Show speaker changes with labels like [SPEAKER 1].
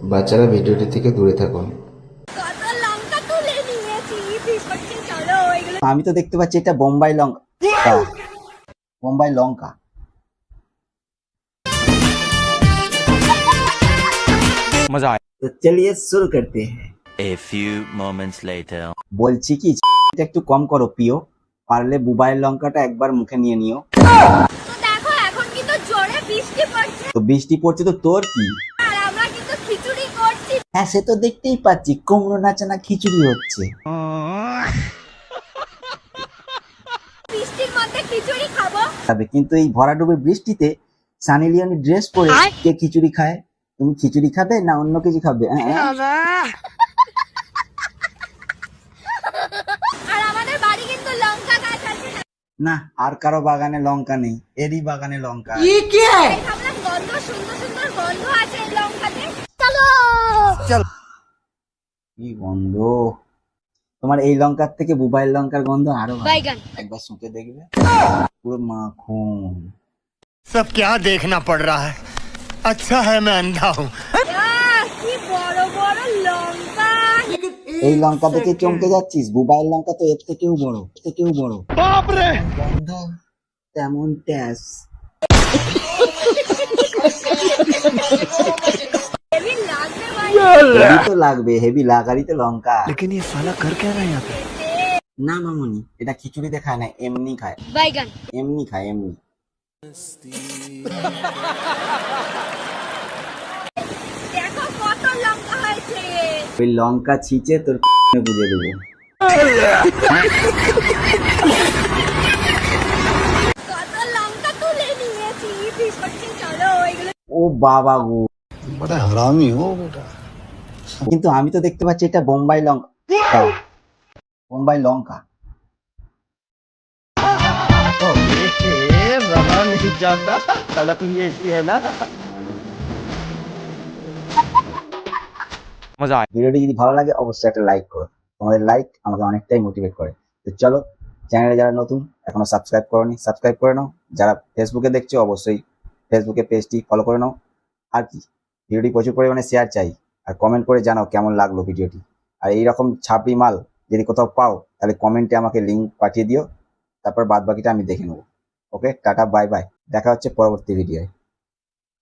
[SPEAKER 1] বাচ্চারা ভিডিওটি থেকে দূরে থাকুন।
[SPEAKER 2] কত লঙ্কা তুলে নিয়েছি বিস্কুট চলো এগুলো
[SPEAKER 3] আমি তো দেখতে পাচ্ছি এটা বোম্বাই লঙ্কা। বোম্বাই লঙ্কা।
[SPEAKER 4] मजा आया।
[SPEAKER 3] तो चलिए शुरू करते हैं।
[SPEAKER 5] A few moments later.
[SPEAKER 3] বলছি কি এটা একটু কম করো প্রিয়, পারলে বুবাইয়ের লঙ্কাটা একবার মুখে নিয়ে নিও।
[SPEAKER 2] তো দেখো এখন কিন্তু জোরে বৃষ্টি পড়ছে
[SPEAKER 3] তো বৃষ্টি পড়ছে তো তোর কি?
[SPEAKER 2] আর আমরা কিন্তু খিচুড়ি করছি
[SPEAKER 3] হ্যাঁ সে তো দেখতেই পাচ্ছি, কুমড়ো নাচা না খিচুড়ি হচ্ছে।
[SPEAKER 2] বৃষ্টির মধ্যে খিচুড়ি খাবো
[SPEAKER 3] তবে কিন্তু এই ভরাডুবি বৃষ্টিতে সানি লিওনি ড্রেস পরে কে খিচুড়ি খায়? তুমি খিচুড়ি খাবে না অন্য কিছু খাবে?
[SPEAKER 2] আর আমাদের বাড়ি কিন্তু লঙ্কা গাছ আছে
[SPEAKER 3] না আর কারো বাগানে লঙ্কা নেই, এরই বাগানে লঙ্কা।
[SPEAKER 2] তাই ভাবলাম গন্ধ সুন্দর সুন্দর গন্ধ আছে এই লঙ্কাতে চলো
[SPEAKER 3] কি গন্ধ! তোমার এই লঙ্কার থেকে বুবাইয়ের লঙ্কার গন্ধ আরো ভালো।
[SPEAKER 2] বাইগান
[SPEAKER 3] একবার শুকে দেখবে, পুরো মাখন।
[SPEAKER 6] सब क्या देखना पड़ रहा है। अच्छा है मैं अंधा हूँ।
[SPEAKER 2] কি বড় বড় লঙ্কা
[SPEAKER 3] এই লঙ্কা দেখে চমকে যাচ্ছিস? বুবাইয়ের লঙ্কা তো এর থেকেও বড়,
[SPEAKER 6] बाप रे।
[SPEAKER 3] গন্ধ তেমন ট্যাস।
[SPEAKER 2] হেভি লাগবে ভাই
[SPEAKER 3] হেভি তো লাগবে, হেভি লাগারই তো লঙ্কা।
[SPEAKER 4] लेकिन ये साला कर क्या रहा है यहाँ पे?
[SPEAKER 3] না মামুনি, এটা খিচুড়িতে খায় না, এমনি খায়,
[SPEAKER 2] বাইগান
[SPEAKER 3] এমনি খায়, এমনি।
[SPEAKER 2] দেখো কত লঙ্কা হয়েছে
[SPEAKER 3] ওই লঙ্কা ছিঁচে তোর বুঝে দেবো।
[SPEAKER 2] কত লঙ্কা তুলে নিয়েছি বিস্কুট চলো এগুলো
[SPEAKER 3] ও বাবা গো,
[SPEAKER 6] बड़ा हरामी हो बेटा।
[SPEAKER 3] কিন্তু আমি তো দেখতে পাচ্ছি এটা বোম্বাই লঙ্কা। বোম্বাই লঙ্কা।
[SPEAKER 4] मजा आया।
[SPEAKER 3] ভিডিওটি যদি ভালো লাগে অবশ্যই একটা লাইক করো, তোমাদের লাইক আমাকে অনেকটাই মোটিভেট করে। তো চলো, চ্যানেলে যারা নতুন এখনো সাবস্ক্রাইব করোনি সাবস্ক্রাইব করে নাও, যারা ফেসবুকে দেখছো অবশ্যই ফেসবুকে পেজটি ফলো করে নাও। আর কি, ভিডিওটি প্রচুর পরিমাণে শেয়ার চাই, আর কমেন্ট করে জানাও কেমন লাগলো ভিডিওটি। আর এইরকম ছাপড়ি মাল যদি কোথাও পাও তাহলে কমেন্টে আমাকে লিঙ্ক পাঠিয়ে দিও, তারপর বাদ বাকিটা আমি দেখে নেবো। ওকে, টাটা বাই বাই, দেখা হচ্ছে পরবর্তী ভিডিওয়।